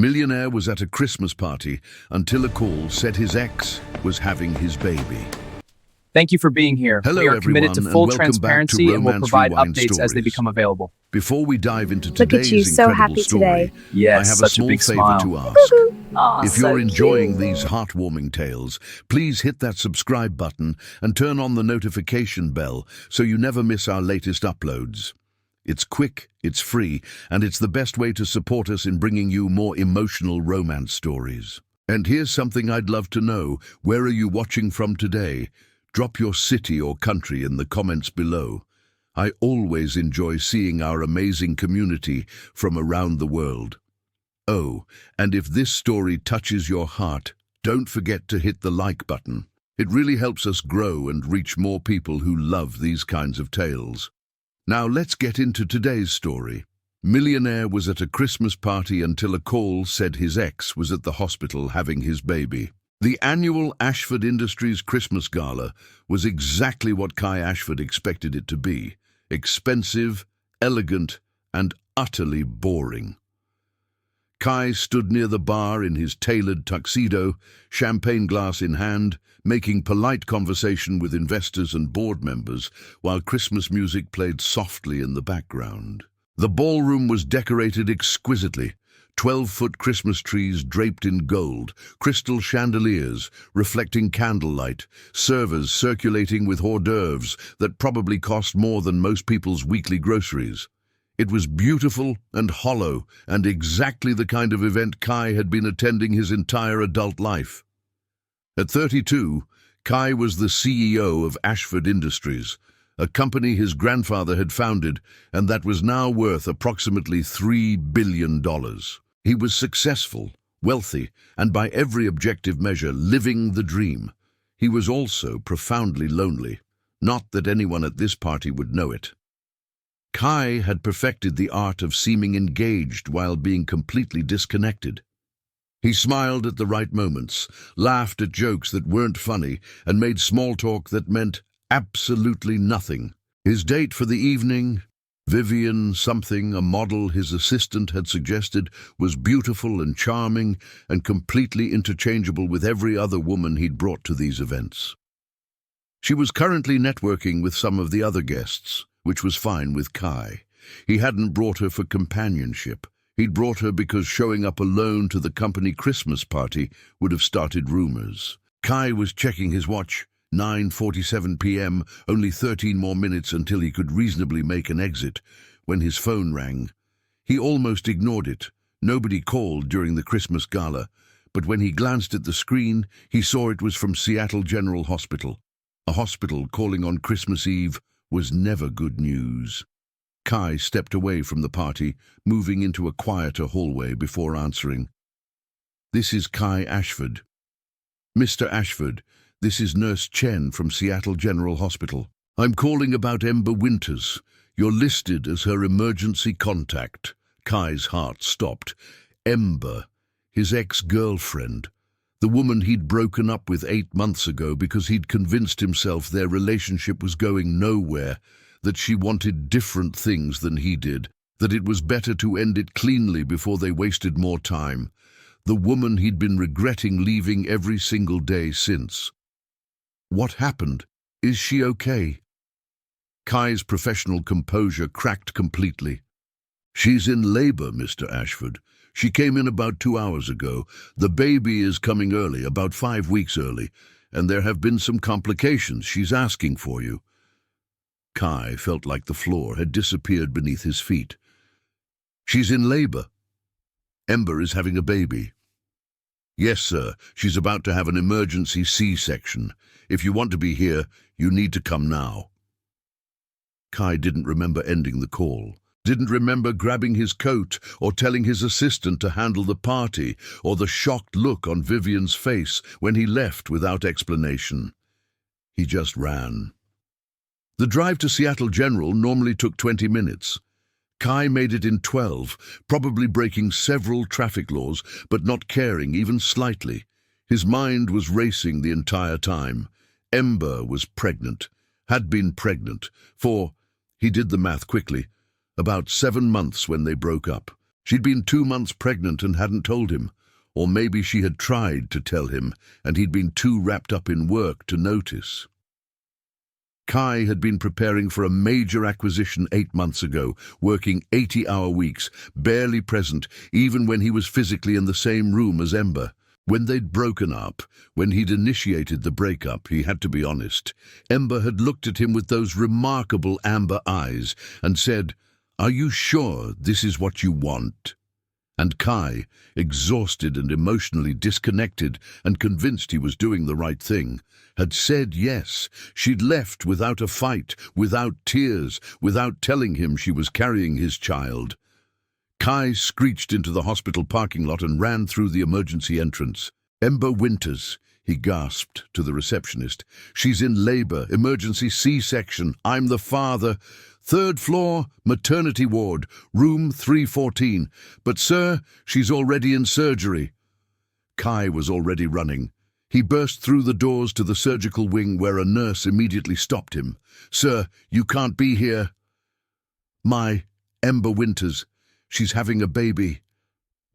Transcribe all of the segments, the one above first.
Millionaire was at a Christmas party until a call said his ex was having his baby. Thank you for being here. Hello, we are committed everyone, to full and welcome back to transparency and will Romance provide Rewind updates as they Stories. become available. Before we dive into Look at today's you, so incredible happy story, today. Yes, I have a such a small big favor smile. to ask. Aw, If you're so enjoying cute. these heartwarming tales, please hit that subscribe button and turn on the notification bell so you never miss our latest uploads. It's quick, it's free, and it's the best way to support us in bringing you more emotional romance stories. And here's something I'd love to know. Where are you watching from today? Drop your city or country in the comments below. I always enjoy seeing our amazing community from around the world. Oh, and if this story touches your heart, don't forget to hit the like button. It really helps us grow and reach more people who love these kinds of tales. Now let's get into today's story. Millionaire was at a Christmas party until a call said his ex was at the hospital having his baby. The annual Ashford Industries Christmas Gala was exactly what Kai Ashford expected it to be. Expensive, elegant, and utterly boring. Kai stood near the bar in his tailored tuxedo, champagne glass in hand, making polite conversation with investors and board members while Christmas music played softly in the background. The ballroom was decorated exquisitely. 12-foot Christmas trees draped in gold, crystal chandeliers reflecting candlelight, servers circulating with hors d'oeuvres that probably cost more than most people's weekly groceries. It was beautiful and hollow, and exactly the kind of event Kai had been attending his entire adult life. At 32, Kai was the CEO of Ashford Industries, a company his grandfather had founded and that was now worth approximately $3 billion. He was successful, wealthy, and by every objective measure living the dream. He was also profoundly lonely, not that anyone at this party would know it. Kai had perfected the art of seeming engaged while being completely disconnected. He smiled at the right moments, laughed at jokes that weren't funny, and made small talk that meant absolutely nothing. His date for the evening, Vivian something, a model his assistant had suggested, was beautiful and charming and completely interchangeable with every other woman he'd brought to these events. She was currently networking with some of the other guests, which was fine with Kai. He hadn't brought her for companionship. He'd brought her because showing up alone to the company Christmas party would have started rumors. Kai was checking his watch. 9:47 p.m., only 13 more minutes until he could reasonably make an exit, when his phone rang. He almost ignored it. Nobody called during the Christmas gala, but when he glanced at the screen, he saw it was from Seattle General Hospital. A hospital calling on Christmas Eve was never good news. Kai stepped away from the party, moving into a quieter hallway before answering. "This is Kai Ashford." "Mr. Ashford, this is Nurse Chen from Seattle General Hospital. I'm calling about Ember Winters. You're listed as her emergency contact." Kai's heart stopped. Ember, his ex-girlfriend. The woman he'd broken up with 8 months ago because he'd convinced himself their relationship was going nowhere, that she wanted different things than he did, that it was better to end it cleanly before they wasted more time. The woman he'd been regretting leaving every single day since. What happened? Is she okay? Kai's professional composure cracked completely. "She's in labor, Mr. Ashford. She came in about 2 hours ago. The baby is coming early, about 5 weeks early, and there have been some complications. She's asking for you." Kai felt like the floor had disappeared beneath his feet. "She's in labor. Ember is having a baby." "Yes, sir. She's about to have an emergency C-section. If you want to be here, you need to come now." Kai didn't remember ending the call. Didn't remember grabbing his coat or telling his assistant to handle the party, or the shocked look on Vivian's face when he left without explanation. He just ran. The drive to Seattle General normally took 20 minutes. Kai made it in 12, probably breaking several traffic laws, but not caring even slightly. His mind was racing the entire time. Ember was pregnant, had been pregnant, for, he did the math quickly, about 7 months when they broke up. She'd been 2 months pregnant and hadn't told him. Or maybe she had tried to tell him, and he'd been too wrapped up in work to notice. Kai had been preparing for a major acquisition 8 months ago, working 80-hour weeks, barely present, even when he was physically in the same room as Ember. When they'd broken up, when he'd initiated the breakup, he had to be honest, Ember had looked at him with those remarkable amber eyes and said, "Are you sure this is what you want?" And Kai, exhausted and emotionally disconnected and convinced he was doing the right thing, had said yes. She'd left without a fight, without tears, without telling him she was carrying his child. Kai screeched into the hospital parking lot and ran through the emergency entrance. "Ember Winters," he gasped to the receptionist. "She's in labor, emergency C-section. I'm the father. 3rd floor, maternity ward, room 314. But, sir, she's already in surgery." Kai was already running. He burst through the doors to the surgical wing where a nurse immediately stopped him. "Sir, you can't be here." "My Ember Winters. She's having a baby.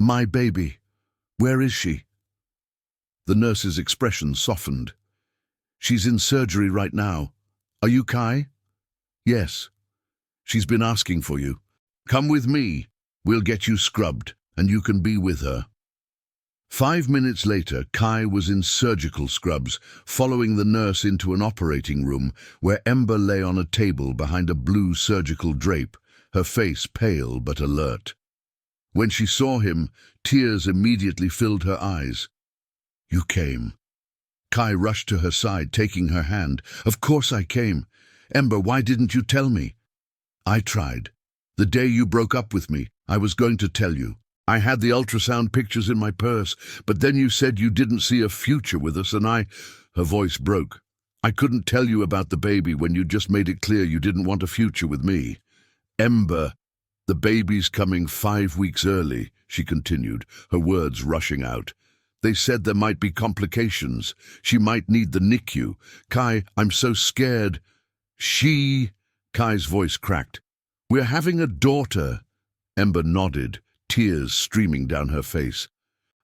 My baby. Where is she?" The nurse's expression softened. "She's in surgery right now. Are you Kai?" "Yes. She's been asking for you. Come with me. We'll get you scrubbed, and you can be with her." 5 minutes later, Kai was in surgical scrubs, following the nurse into an operating room where Ember lay on a table behind a blue surgical drape, her face pale but alert. When she saw him, tears immediately filled her eyes. "You came." Kai rushed to her side, taking her hand. "Of course I came. Ember, why didn't you tell me?" "I tried. The day you broke up with me, I was going to tell you. I had the ultrasound pictures in my purse, but then you said you didn't see a future with us, and Her voice broke. "I couldn't tell you about the baby when you just made it clear you didn't want a future with me. Ember, the baby's coming 5 weeks early," she continued, her words rushing out. "They said there might be complications. She might need the NICU. Kai, I'm so scared." Kai's voice cracked. "We're having a daughter." Ember nodded, tears streaming down her face.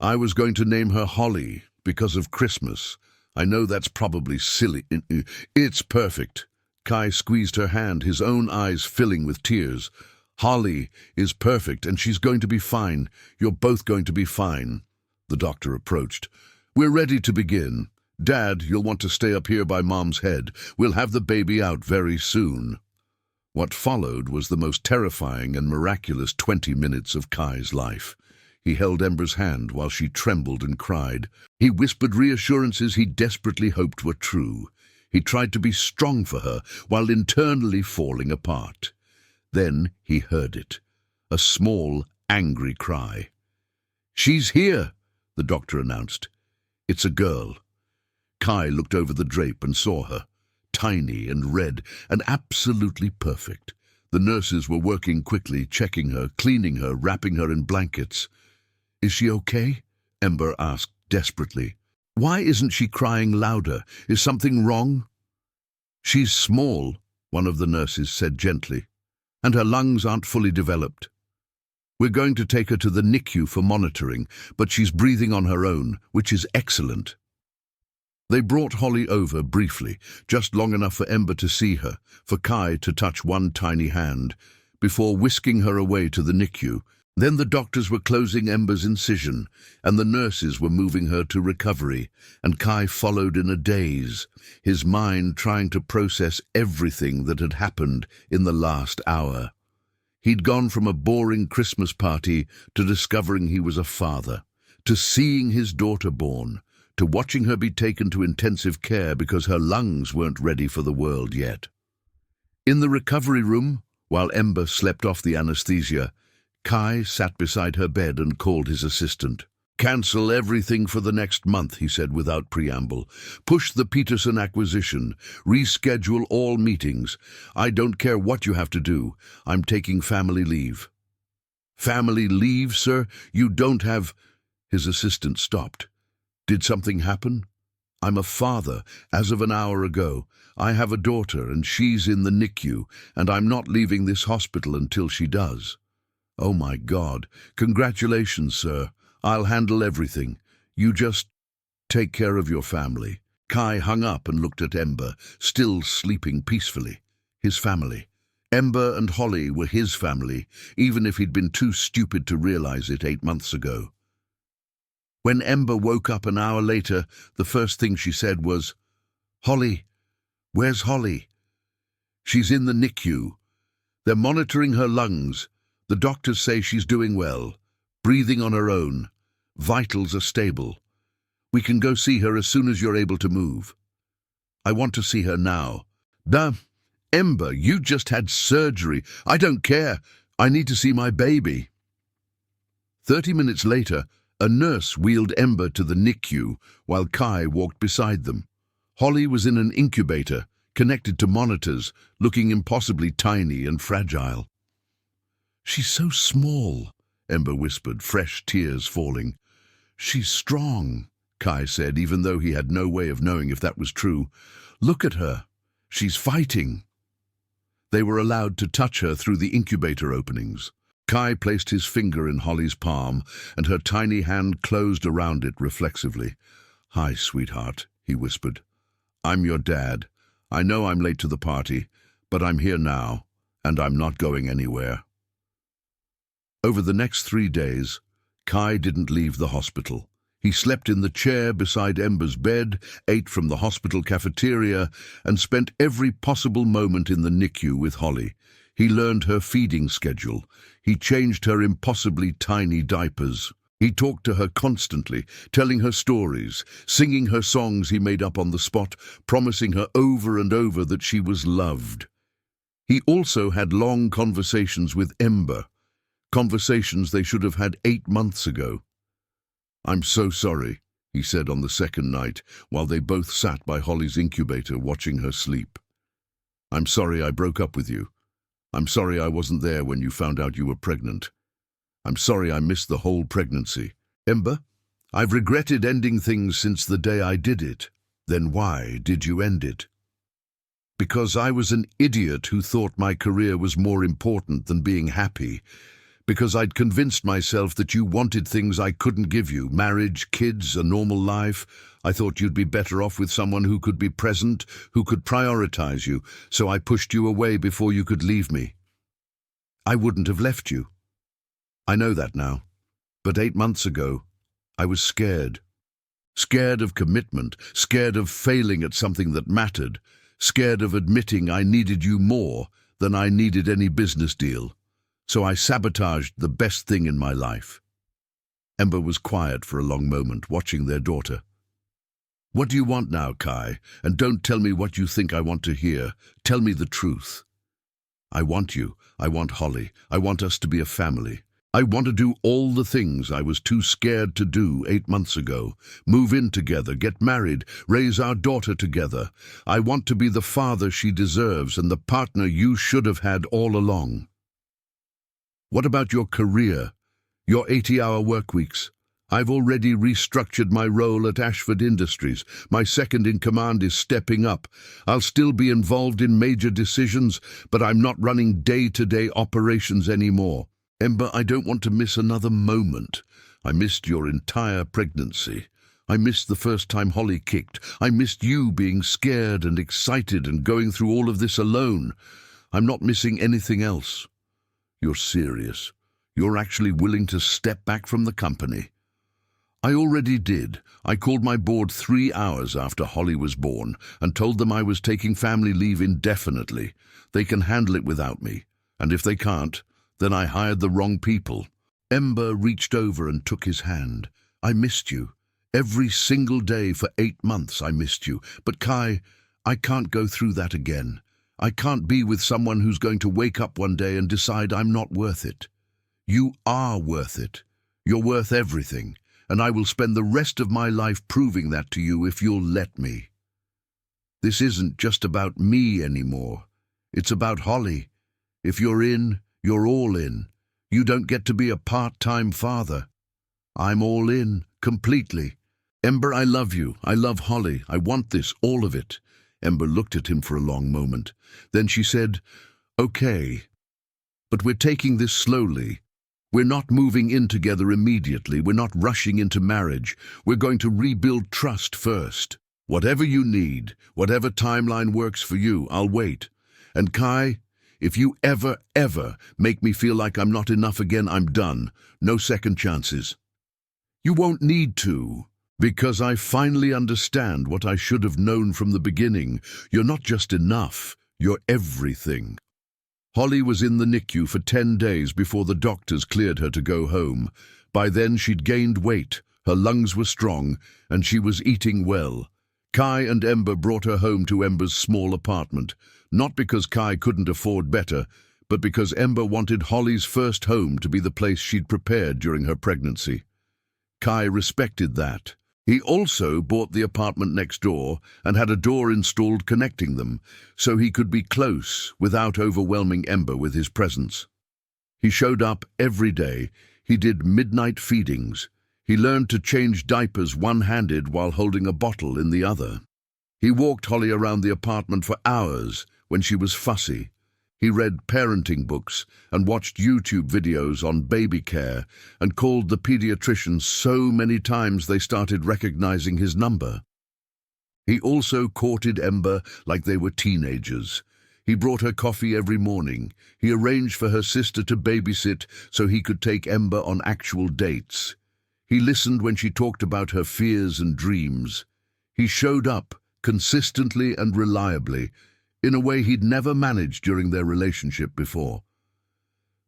"I was going to name her Holly because of Christmas. I know that's probably silly. It's perfect." Kai squeezed her hand, his own eyes filling with tears. "Holly is perfect, and she's going to be fine. You're both going to be fine." The doctor approached. "We're ready to begin. Dad, you'll want to stay up here by Mom's head. We'll have the baby out very soon." What followed was the most terrifying and miraculous 20 minutes of Kai's life. He held Ember's hand while she trembled and cried. He whispered reassurances he desperately hoped were true. He tried to be strong for her while internally falling apart. Then he heard it. A small, angry cry. "She's here," the doctor announced. "It's a girl." Kai looked over the drape and saw her. Tiny and red and absolutely perfect. The nurses were working quickly, checking her, cleaning her, wrapping her in blankets. "Is she okay?" Ember asked desperately. "Why isn't she crying louder? Is something wrong?" "She's small," one of the nurses said gently, "and her lungs aren't fully developed. We're going to take her to the NICU for monitoring, but she's breathing on her own, which is excellent." They brought Holly over briefly, just long enough for Ember to see her, for Kai to touch one tiny hand, before whisking her away to the NICU. Then the doctors were closing Ember's incision, and the nurses were moving her to recovery, and Kai followed in a daze, his mind trying to process everything that had happened in the last hour. He'd gone from a boring Christmas party to discovering he was a father, to seeing his daughter born, to watching her be taken to intensive care because her lungs weren't ready for the world yet. In the recovery room, while Ember slept off the anesthesia, Kai sat beside her bed and called his assistant. "Cancel everything for the next month," he said without preamble. "Push the Peterson acquisition. Reschedule all meetings. I don't care what you have to do. I'm taking family leave." "Family leave, sir? You don't have—" His assistant stopped. "Did something happen?" "I'm a father, as of an hour ago. I have a daughter, and she's in the NICU, and I'm not leaving this hospital until she does." Oh my God. Congratulations, sir. I'll handle everything. You just take care of your family. Kai hung up and looked at Ember, still sleeping peacefully. His family. Ember and Holly were his family, even if he'd been too stupid to realize it 8 months ago. When Ember woke up an hour later, the first thing she said was, "Holly, where's Holly?" "She's in the NICU. They're monitoring her lungs. The doctors say she's doing well, breathing on her own. Vitals are stable. We can go see her as soon as you're able to move." "I want to see her now." Ember, you just had surgery. I don't care. I need to see my baby." 30 minutes later, a nurse wheeled Ember to the NICU while Kai walked beside them. Holly was in an incubator, connected to monitors, looking impossibly tiny and fragile. "She's so small," Ember whispered, fresh tears falling. "She's strong," Kai said, even though he had no way of knowing if that was true. "Look at her. She's fighting." They were allowed to touch her through the incubator openings. Kai placed his finger in Holly's palm, and her tiny hand closed around it reflexively. "Hi, sweetheart," he whispered. "I'm your dad. I know I'm late to the party, but I'm here now, and I'm not going anywhere." Over the next 3 days, Kai didn't leave the hospital. He slept in the chair beside Ember's bed, ate from the hospital cafeteria, and spent every possible moment in the NICU with Holly. He learned her feeding schedule. He changed her impossibly tiny diapers. He talked to her constantly, telling her stories, singing her songs he made up on the spot, promising her over and over that she was loved. He also had long conversations with Ember, conversations they should have had 8 months ago. "I'm so sorry," he said on the second night, while they both sat by Holly's incubator watching her sleep. "I'm sorry I broke up with you. I'm sorry I wasn't there when you found out you were pregnant. I'm sorry I missed the whole pregnancy. Ember, I've regretted ending things since the day I did it." "Then why did you end it?" "Because I was an idiot who thought my career was more important than being happy. Because I'd convinced myself that you wanted things I couldn't give you, marriage, kids, a normal life. I thought you'd be better off with someone who could be present, who could prioritize you, so I pushed you away before you could leave me. I wouldn't have left you. I know that now. But 8 months ago, I was scared. Scared of commitment, scared of failing at something that mattered, scared of admitting I needed you more than I needed any business deal. So I sabotaged the best thing in my life." Ember was quiet for a long moment, watching their daughter. "What do you want now, Kai? And don't tell me what you think I want to hear. Tell me the truth." "I want you. I want Holly. I want us to be a family. I want to do all the things I was too scared to do 8 months ago. Move in together, get married, raise our daughter together. I want to be the father she deserves and the partner you should have had all along." "What about your career? Your 80-hour work weeks? I've already restructured my role at Ashford Industries. My second-in-command is stepping up. I'll still be involved in major decisions, but I'm not running day-to-day operations anymore. Ember, I don't want to miss another moment. I missed your entire pregnancy. I missed the first time Holly kicked. I missed you being scared and excited and going through all of this alone. I'm not missing anything else." "You're serious? You're actually willing to step back from the company?" "I already did. I called my board 3 hours after Holly was born and told them I was taking family leave indefinitely. They can handle it without me. And if they can't, then I hired the wrong people." Ember reached over and took his hand. "I missed you. Every single day for 8 months I missed you. But Kai, I can't go through that again. I can't be with someone who's going to wake up one day and decide I'm not worth it. You are worth it. You're worth everything, and I will spend the rest of my life proving that to you if you'll let me. This isn't just about me anymore. It's about Holly. If you're in, you're all in. You don't get to be a part-time father. I'm all in, completely. Ember, I love you. I love Holly. I want this, all of it." Ember looked at him for a long moment. Then she said, "Okay, but we're taking this slowly. We're not moving in together immediately. We're not rushing into marriage. We're going to rebuild trust first. Whatever you need, whatever timeline works for you, I'll wait. And Kai, if you ever make me feel like I'm not enough again, I'm done. No second chances. You won't need to, because I finally understand what I should have known from the beginning. You're not just enough, you're everything. Holly was in the NICU for 10 days before the doctors cleared her to go home. By then she'd gained weight, her lungs were strong, and she was eating well. Kai and Ember brought her home to Ember's small apartment, not because Kai couldn't afford better, but because Ember wanted Holly's first home to be the place she'd prepared during her pregnancy. Kai respected that. He also bought the apartment next door and had a door installed connecting them, so he could be close without overwhelming Ember with his presence. He showed up every day. He did midnight feedings. He learned to change diapers one-handed while holding a bottle in the other. He walked Holly around the apartment for hours when she was fussy. He read parenting books and watched YouTube videos on baby care and called the pediatrician so many times they started recognizing his number. He also courted Ember like they were teenagers. He brought her coffee every morning. He arranged for her sister to babysit so he could take Ember on actual dates. He listened when she talked about her fears and dreams. He showed up consistently and reliably, in a way he'd never managed during their relationship before.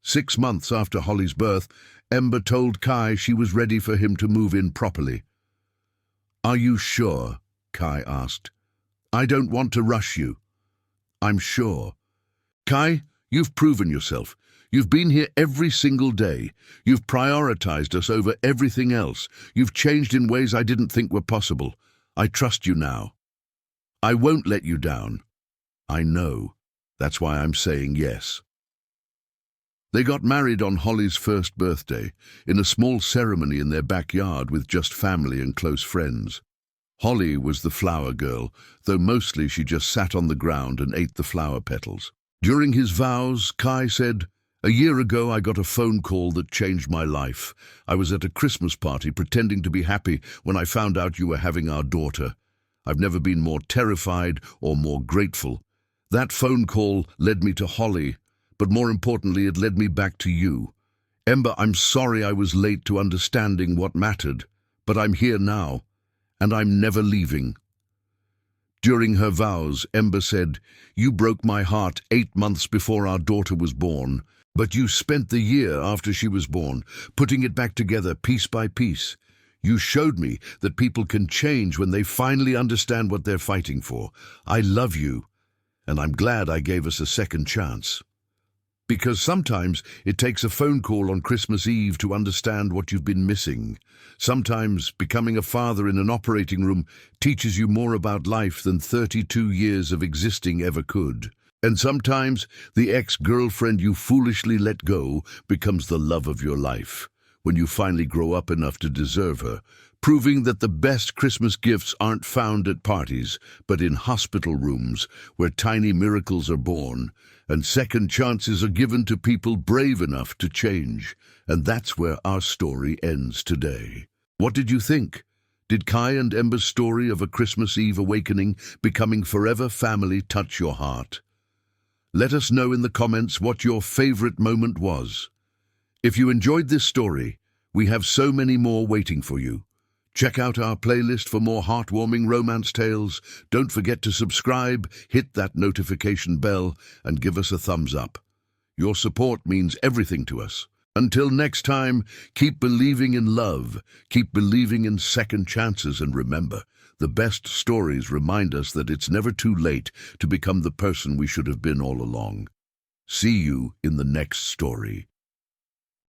6 months after Holly's birth, Ember told Kai she was ready for him to move in properly. "Are you sure?" Kai asked. "I don't want to rush you." "I'm sure." "Kai, you've proven yourself. You've been here every single day. You've prioritized us over everything else. You've changed in ways I didn't think were possible. I trust you now. I won't let you down." "I know. That's why I'm saying yes." They got married on Holly's first birthday, in a small ceremony in their backyard with just family and close friends. Holly was the flower girl, though mostly she just sat on the ground and ate the flower petals. During his vows, Kai said, "A year ago I got a phone call that changed my life. I was at a Christmas party pretending to be happy when I found out you were having our daughter. I've never been more terrified or more grateful. That phone call led me to Holly, but more importantly, it led me back to you. Ember, I'm sorry I was late to understanding what mattered, but I'm here now, and I'm never leaving." During her vows, Ember said, "You broke my heart 8 months before our daughter was born, but you spent the year after she was born, putting it back together piece by piece. You showed me that people can change when they finally understand what they're fighting for. I love you. And I'm glad I gave us a second chance. Because sometimes it takes a phone call on Christmas Eve to understand what you've been missing. Sometimes becoming a father in an operating room teaches you more about life than 32 years of existing ever could. And sometimes the ex-girlfriend you foolishly let go becomes the love of your life, when you finally grow up enough to deserve her, proving that the best Christmas gifts aren't found at parties, but in hospital rooms where tiny miracles are born, and second chances are given to people brave enough to change. And that's where our story ends today. What did you think? Did Kai and Ember's story of a Christmas Eve awakening, becoming forever family, touch your heart? Let us know in the comments what your favorite moment was. If you enjoyed this story, we have so many more waiting for you. Check out our playlist for more heartwarming romance tales. Don't forget to subscribe, hit that notification bell, and give us a thumbs up. Your support means everything to us. Until next time, keep believing in love, keep believing in second chances, and remember, the best stories remind us that it's never too late to become the person we should have been all along. See you in the next story.